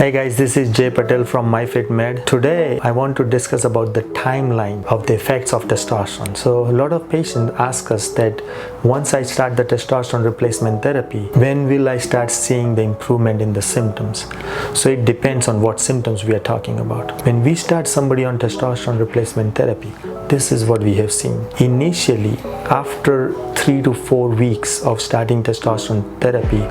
Hey guys, this is Jay Patel from MyFitMed. Today I want to discuss about the timeline of the effects of testosterone. So a lot of patients ask us that once I start the testosterone replacement therapy, when will I start seeing the improvement in the symptoms? So it depends on what symptoms we are talking about. When we start somebody on testosterone replacement therapy, this is what we have seen. Initially, after 3 to 4 weeks of starting testosterone therapy,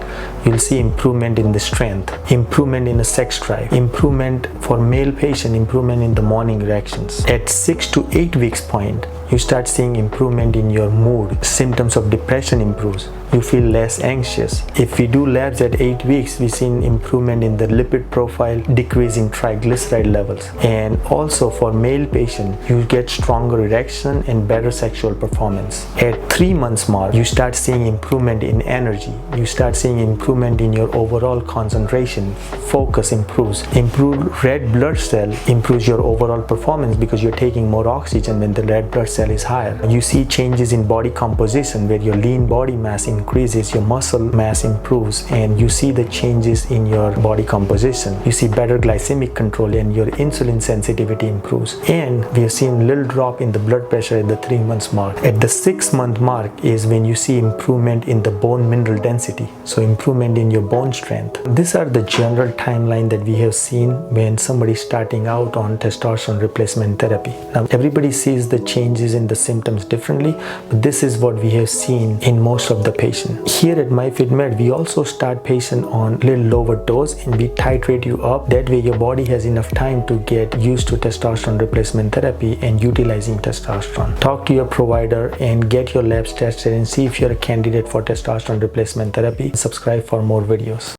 you'll see improvement in the strength, improvement in the sex drive, improvement for male patient, improvement in the morning erections. At 6 to 8 weeks point, you start seeing improvement in your mood. Symptoms of depression improves. You feel less anxious. If we do labs at 8 weeks, we see improvement in the lipid profile, decrease in triglyceride levels. And also for male patient, you get stronger erection and better sexual performance. At 3 months mark, you start seeing improvement in energy. You start seeing improvement in your overall concentration. Focus improves. Improved red blood cell improves your overall performance because you're taking more oxygen when the red blood cell is higher. You see changes in body composition where your lean body mass increases, your muscle mass improves, and you see the changes in your body composition. You see better glycemic control and your insulin sensitivity improves. And we have seen little drop in the blood pressure at the 3 months mark. At the 6 month mark is when you see improvement in the bone mineral density, so improvement in your bone strength. These are the general timeline that we have seen when somebody is starting out on testosterone replacement therapy. Now everybody sees the changes in the symptoms differently, but this is what we have seen in most of the patients. Here at MyFitMed, we also start patient on little lower dose and we titrate you up. That way your body has enough time to get used to testosterone replacement therapy and utilizing testosterone. Talk to your provider and get your labs tested and see if you're a candidate for testosterone replacement therapy. Subscribe for more videos.